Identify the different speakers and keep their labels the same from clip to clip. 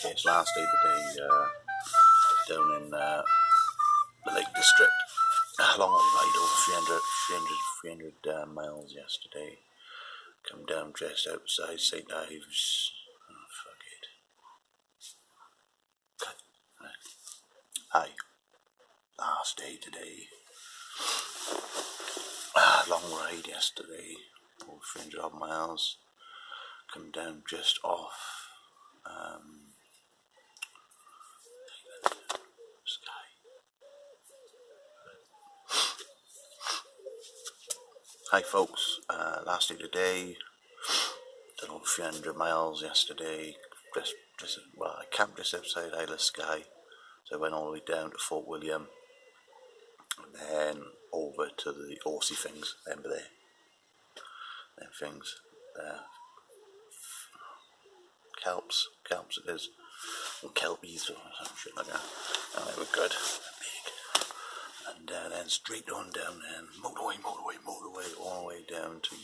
Speaker 1: It's last day of the day down in the Lake District. A long ride over 300 miles yesterday. Come down just outside St. Ives. Oh, fuck it. Hi. Last day today. Long ride yesterday. Over 300 odd miles. Come down just off. Hi folks, last day today, done over 300 miles yesterday, well, I camped just outside Isle of Skye, so I went all the way down to Fort William, and then over to the Horsey things, remember them things, kelps it is, or kelpies or some shit like that, and they were good, big. And then straight on down and motorway all the way down to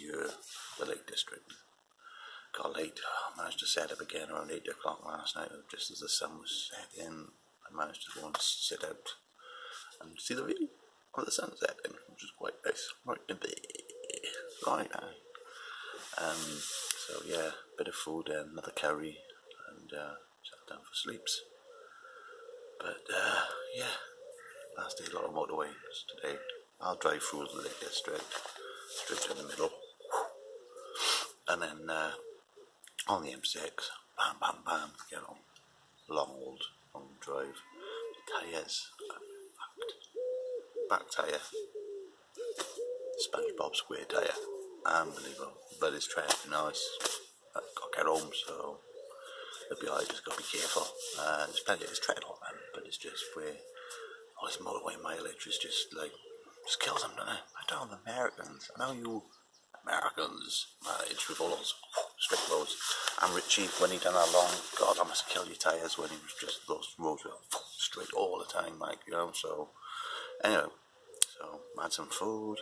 Speaker 1: the Lake District. Got late, managed to set up again around 8 o'clock last night, just as the sun was setting. I managed to go and sit out and see the view of the sun setting, which is quite nice. Right in there. Right now. So yeah, bit of food and another curry, and sat down for sleeps. But yeah. Last day, a lot of motorways today. I'll drive through the Lake District, straight in the middle, and then on the M6, bam, bam, bam, you know, long drive. Tyres, back tyre, SpongeBob Square tyre, unbelievable. But it's tread, you know, I've got to get home, so it'll be alright, just got to be careful. There's plenty of tread on them, but it's just where all this motorway mileage is just kills them, doesn't it? I don't know, the Americans. I know you Americans manage with all those straight roads. And Richie, when he done that long, God, I must have killed your tyres when he was just, those roads were straight all the time, like, you know, so, anyway, so, had some food,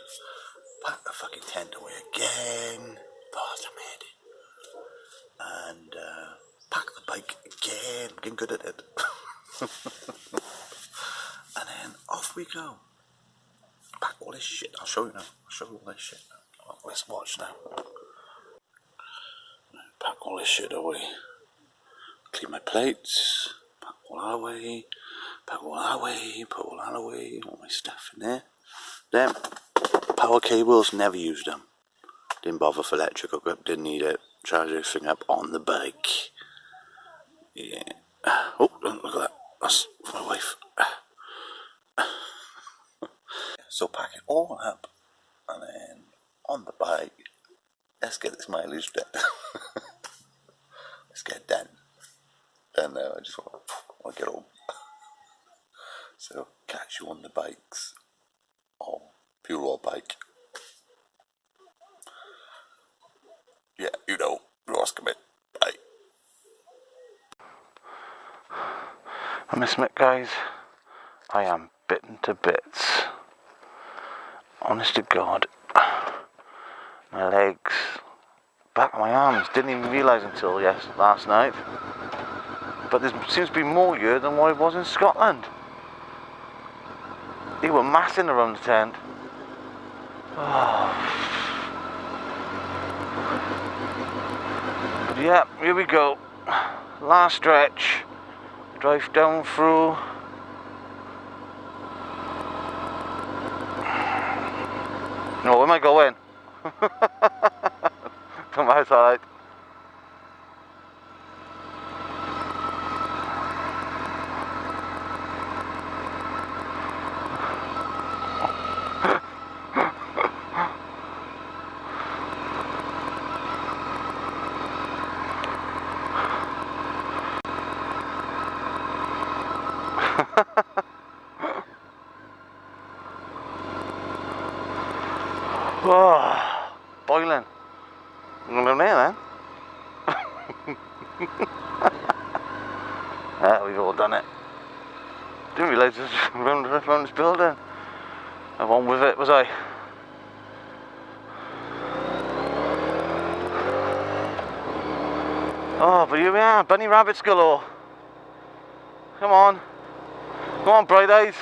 Speaker 1: packed the fucking tent away again, and, packed the bike again, getting good at it. And then off we go. Pack all this shit. I'll show you now. I'll show you all this shit now. Let's watch now. Pack all this shit away. Clean my plates. Pack all that away. Pack all that away. Put all that away. All my stuff in there. Then power cables. Never used them. Didn't bother for electrical grip. Didn't need it. Charge everything up on the bike. Yeah. Oh, look at that. That's my wife. So pack it all up, and then on the bike, let's get this mileage done. Let's get it done. Then I just want to get home. So catch you on the bikes, or pure oil bike. Yeah, you know, Ross commit. Bye. I miss Mick, guys. I am bitten to bits. Honest to God, my legs, back of my arms, didn't even realise until last night, but there seems to be more here than what it was in Scotland. They were massing around the tent. Oh. But yeah, here we go, last stretch, drive down through. No, where am I going? Come on, it's alright. boiling. I'm down there then. We've all done it. Didn't realise it was around this building. I wasn't with it, was I? Oh, but here we are, bunny rabbits galore. Come on. Come on, bright eyes.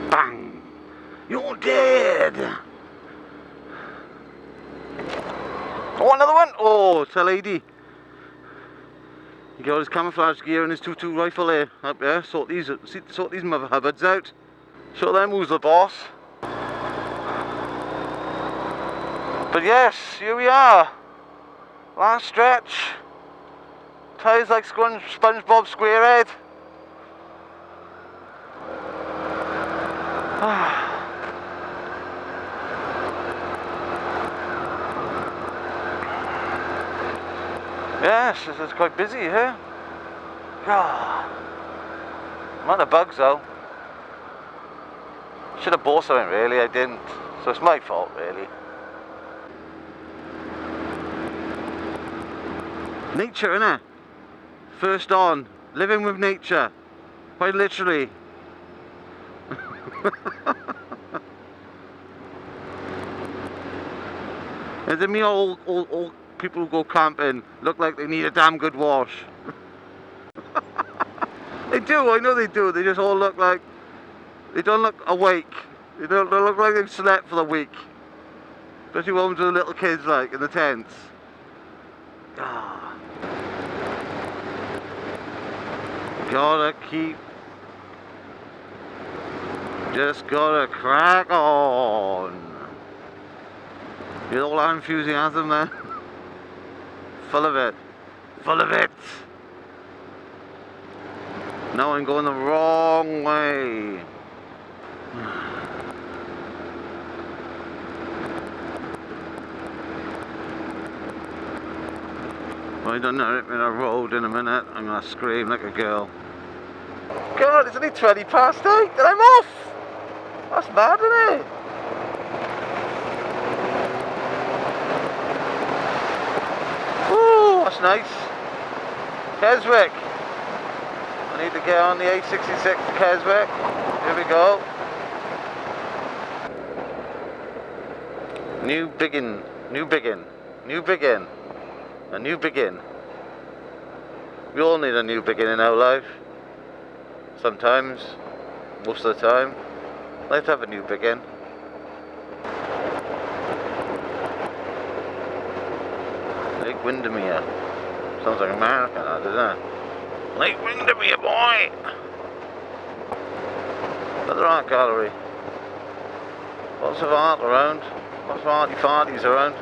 Speaker 1: Bang! You're dead! Oh, another one! Oh, it's a lady. He got his camouflage gear and his 2-2 rifle there, up there. Sort these mother hubbards out. Show them who's the boss. But yes, here we are. Last stretch. Tyres like SpongeBob SquareHead. Yes, this is quite busy here. Amount of bugs though. Should have bought something really, I didn't. So it's my fault really. Nature, innit? First on, living with nature. Quite literally. And then me old people who go camping look like they need a damn good wash. They do, I know they do. They just all look like, they don't look awake. They look like they've slept for the week. Especially ones with the little kids like in the tents. Gotta keep, just gotta crack on. With all that enthusiasm there. Full of it. Full of it. Now I'm going the wrong way. I don't know it in a road in a minute. I'm gonna scream like a girl. God, it's only 20 past 8 and I'm off! That's mad, isn't it? Ooh, that's nice. Keswick. I need to get on the A66 to Keswick. Here we go. New begin. A new begin. We all need a new begin in our life. Sometimes, most of the time, let's have a new begin. Lake Windermere. Sounds like American, doesn't it? Lake Windermere, boy! Another art gallery. Lots of art around. Lots of arty farties around.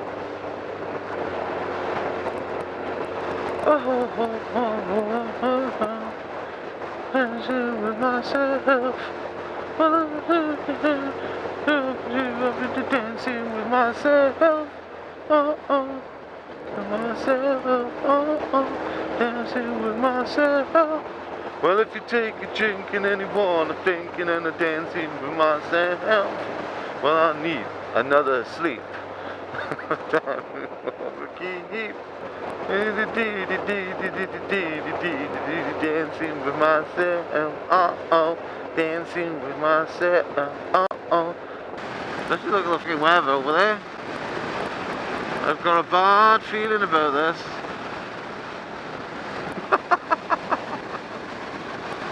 Speaker 1: Dancing with myself. Dancing with myself. Dancing with myself. Well, if you take a drink and then you wanna thinking and a dancing with myself, well, I need another sleep. Keep dancing with myself, dancing with myself, Let's look at the fucking weather over there. I've got a bad feeling about this.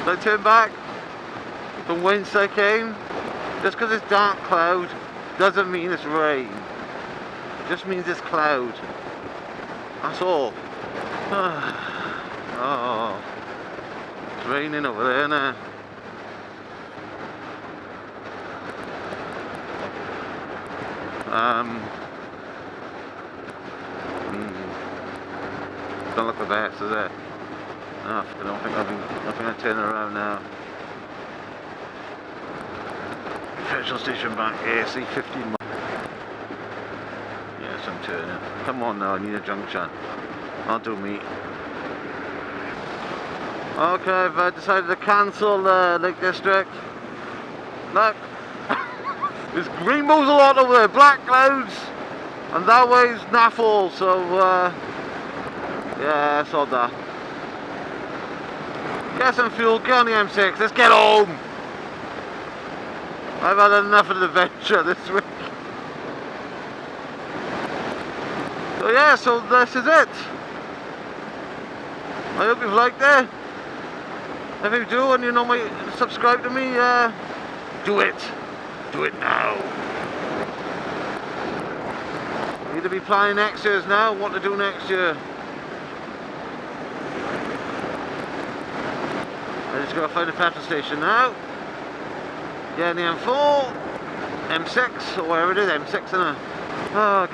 Speaker 1: I turn back from whence I came. Just because it's dark cloud doesn't mean it's rain. It just means it's cloud. That's all. Oh, it's raining over there now. Don't look the best, is it? Oh, I don't think I'm turning around now. Petrol station back here, see 15 miles. Yes, I'm turning. Come on now, I need a junction. I'll do me. Okay, I've decided to cancel the Lake District. Look.
Speaker 2: There's rainbows a lot over there, black clouds, and that way's naffle, so yeah, I saw that. Get some fuel, get on the M6, let's get home! I've had enough of the adventure this week. So yeah, so this is it. I hope you've liked it. If you do and you know subscribe to me, do it. Do it now. Need to be planning next year's now, what to do next year. I just gotta find a petrol station now. Get in the M4, M6, or wherever it is, M6 isn't it? Oh,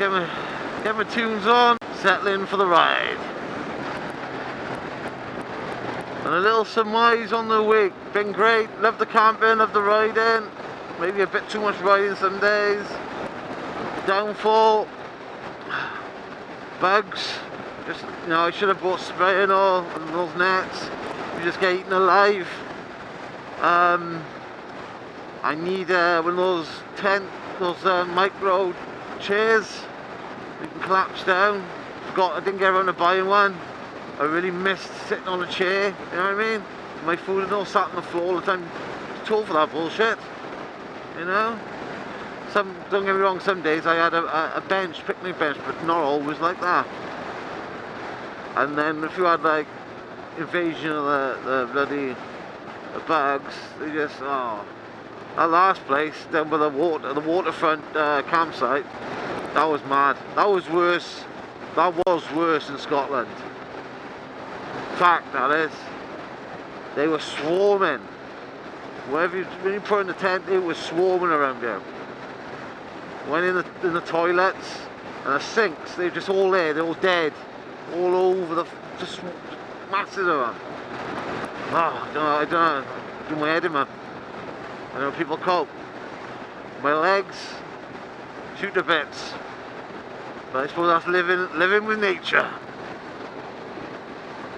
Speaker 2: get my tunes on, settle in for the ride. And a little surmise on the week. Been great, love the camping, love the riding. Maybe a bit too much riding some days. Downfall. Bugs. Just, you know, I should have bought spray and all, and those nets. You just get eaten alive. I need one of those micro chairs you can collapse down. I didn't get around to buying one. I really missed sitting on a chair, you know what I mean? My food and all sat on the floor all the time. Too old for that bullshit, you know? Don't get me wrong, some days I had a bench, picnic bench, but not always like that. And then if you had like invasion of the bloody bugs, they just, oh. That last place, down by the waterfront campsite, that was mad. That was worse. That was worse in Scotland. Fact, that is. They were swarming. When you put in the tent, it was swarming around you. Went in the toilets and the sinks, they were just all there, they're all dead. All over just masses of them. Oh, I don't know, do my head in, man. I know people cope. My legs, shoot to bits. But I suppose that's living with nature.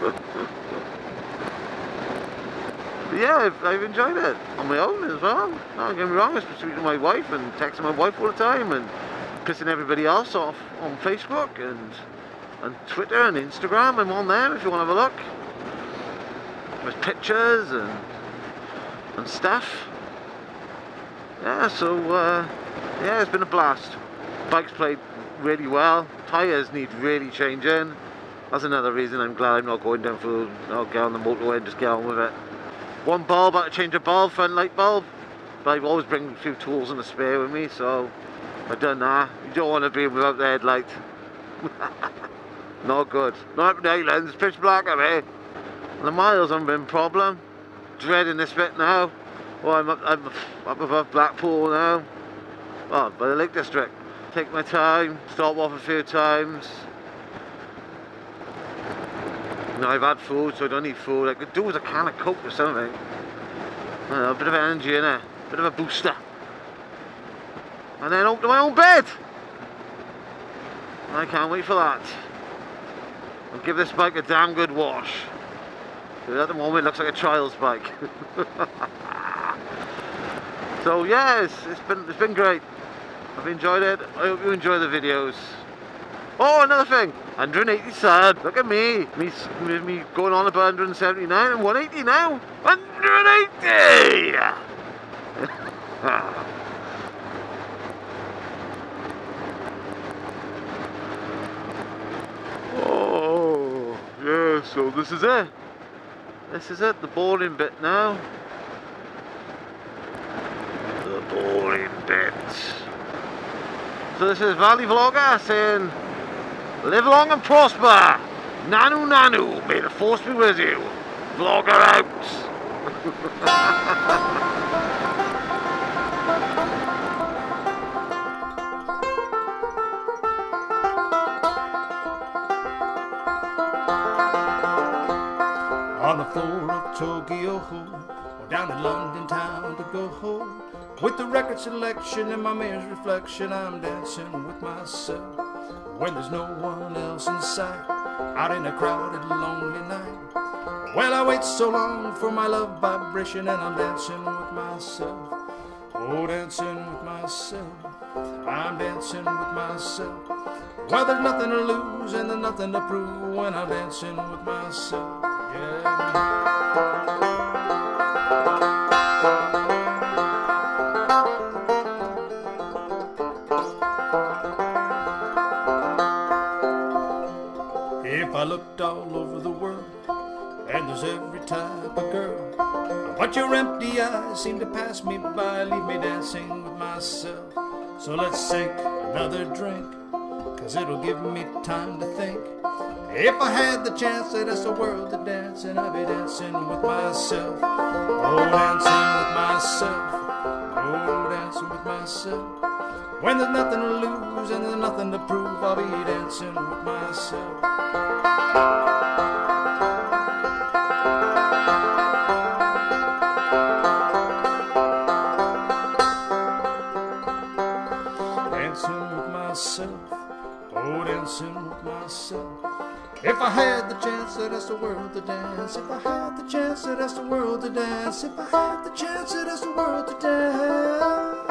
Speaker 2: But yeah, I've enjoyed it on my own as well. Don't get me wrong, I was speaking to my wife and texting my wife all the time and pissing everybody else off on Facebook and Twitter and Instagram. I'm on there if you want to have a look. There's pictures and stuff. Yeah, so yeah, it's been a blast. Bike's played really well. Tyres need really changing. That's another reason I'm glad I'm not going down for, I'll get on the motorway and just get on with it. One bulb, I had to change a bulb, front light bulb. But I always bring a few tools in the spare with me, so I've done that. You don't want to be without the headlight. Not good. Not up in the Highlands, it's pitch black up here. And the miles haven't been a problem. Dreading this bit now. Well, I'm up above Blackpool now. Well, by the Lake District. Take my time, stop off a few times. Now I've had food, so I don't need food. I could do with a can of Coke or something. I don't know, a bit of energy in it, a bit of a booster. And then up to my own bed. I can't wait for that. I'll give this bike a damn good wash. Because at the moment it looks like a trials bike. So yeah, it's been great. I've enjoyed it. I hope you enjoy the videos. Oh, another thing, 180 sad. Look at me going on about 179 and 180 now. 180. Oh yeah, so this is it. This is it, the boring bit now. The boring bit. So this is Valley Vlogger saying, live long and prosper. Nanu nanu, may the force be with you. Vlogger out.
Speaker 3: On the floor of Tokyo, or down in London town to go home. With the record selection and my mirror's reflection, I'm dancing with myself. When there's no one else in sight, out in a crowded, lonely night. Well, I wait so long for my love vibration, and I'm dancing with myself. Oh, dancing with myself. myself. I'm dancing with myself. Well, there's nothing to lose and there's nothing to prove when I'm dancing with myself. Yeah. If I looked all over the world, and there's every type of girl, but your empty eyes seem to pass me by, leave me dancing with myself. So let's sink another drink, 'cause it'll give me time to think. If I had the chance to dance the world to dance, and I'd be dancing with myself. Oh, dancing with myself. Oh, dancing with myself. When there's nothing to lose and there's nothing to prove, I'll be dancing with myself. Dancing with myself. Oh, dancing with myself. If I had the chance to dance the world to dance, if I had the chance to dance the world to dance, if I had the chance to dance the world to dance.